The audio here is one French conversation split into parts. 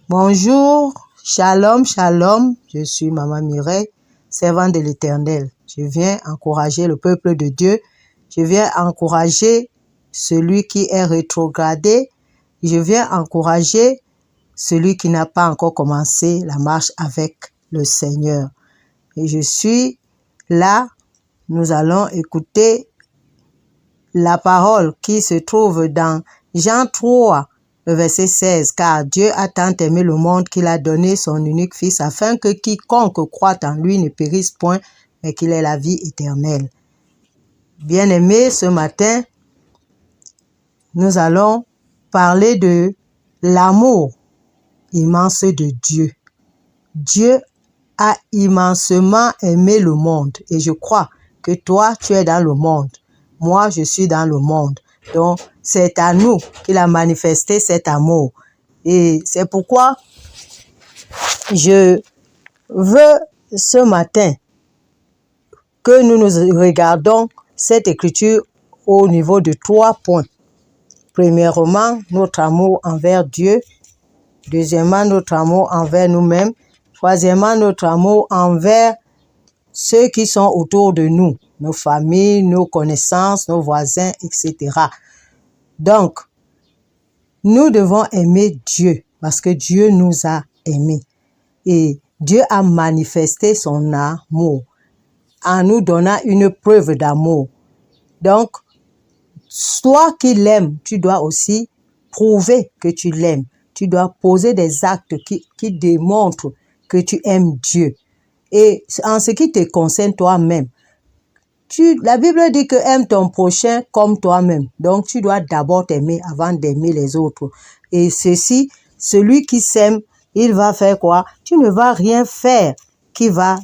Bonjour, shalom, shalom, je suis Maman Mireille, servante de l'Éternel. Je viens encourager le peuple de Dieu, je viens encourager celui qui est rétrogradé, je viens encourager celui qui n'a pas encore commencé la marche avec le Seigneur. Et je suis là, nous allons écouter la parole qui se trouve dans Jean 3, le verset 16, car Dieu a tant aimé le monde qu'il a donné son unique Fils, afin que quiconque croit en lui ne périsse point, mais qu'il ait la vie éternelle. Bien-aimés, ce matin, nous allons parler de l'amour immense de Dieu. Dieu a immensement aimé le monde et je crois que toi, tu es dans le monde. Moi, je suis dans le monde. Donc, c'est à nous qu'il a manifesté cet amour. Et c'est pourquoi je veux ce matin que nous regardons cette écriture au niveau de 3 points. Premièrement, notre amour envers Dieu. Deuxièmement, notre amour envers nous-mêmes. Troisièmement, notre amour envers ceux qui sont autour de nous, nos familles, nos connaissances, nos voisins, etc. Donc, nous devons aimer Dieu parce que Dieu nous a aimés. Et Dieu a manifesté son amour en nous donnant une preuve d'amour. Donc, toi qui l'aimes, tu dois aussi prouver que tu l'aimes. Tu dois poser des actes qui démontrent que tu aimes Dieu. Et en ce qui te concerne toi-même, la Bible dit que aime ton prochain comme toi-même. Donc, tu dois d'abord t'aimer avant d'aimer les autres. Et ceci, celui qui s'aime, il va faire quoi? Tu ne vas rien faire qui va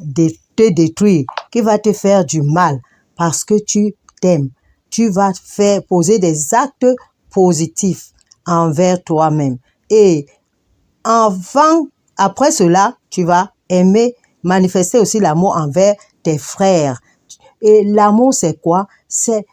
te détruire, qui va te faire du mal parce que tu t'aimes. Tu vas poser des actes positifs envers toi-même. Et après cela, tu vas aimer, manifester aussi l'amour envers tes frères. Et l'amour, c'est quoi? C'est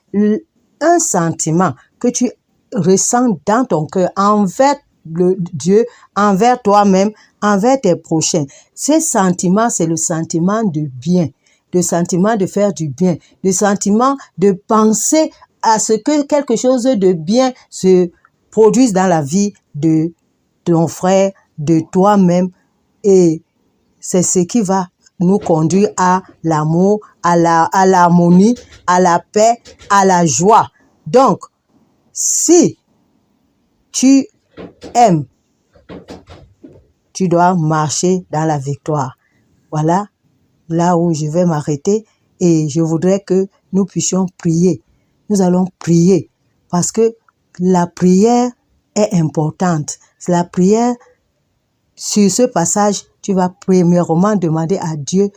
un sentiment que tu ressens dans ton cœur envers Dieu, envers toi-même, envers tes prochains. Ce sentiment, c'est le sentiment de bien, le sentiment de faire du bien, le sentiment de penser à ce que quelque chose de bien se produise dans la vie de ton frère, de toi-même. Et c'est ce qui va nous conduire à l'amour, à l'harmonie, à la paix, à la joie. Donc, si tu aimes, tu dois marcher dans la victoire. Voilà là où je vais m'arrêter et je voudrais que nous puissions prier. Nous allons prier parce que la prière est importante. La prière, sur ce passage, tu vas premièrement demander à Dieu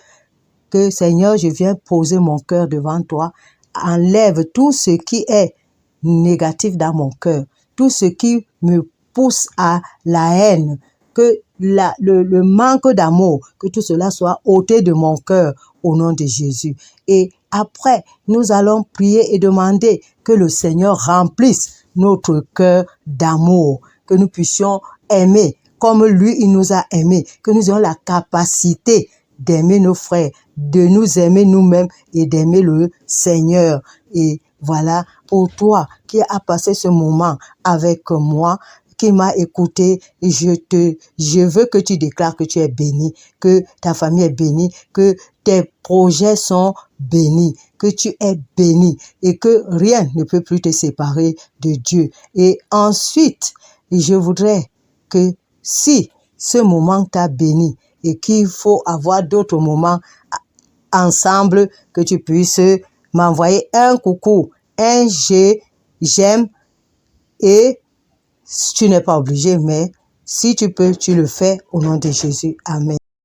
que Seigneur, je viens poser mon cœur devant toi. Enlève tout ce qui est négatif dans mon cœur, tout ce qui me pousse à la haine, que le manque d'amour, que tout cela soit ôté de mon cœur au nom de Jésus. Et après, nous allons prier et demander que le Seigneur remplisse notre cœur d'amour, que nous puissions aimer comme lui, il nous a aimés, que nous ayons la capacité d'aimer nos frères, de nous aimer nous-mêmes et d'aimer le Seigneur. Et voilà, pour toi qui as passé ce moment avec moi, qui m'a écouté, je veux que tu déclares que tu es béni, que ta famille est bénie, que tes projets sont bénis, que tu es béni et que rien ne peut plus te séparer de Dieu. Et ensuite, je voudrais que si ce moment t'a béni et qu'il faut avoir d'autres moments ensemble, que tu puisses m'envoyer un coucou, un j'aime, et tu n'es pas obligé, mais si tu peux, tu le fais au nom de Jésus. Amen.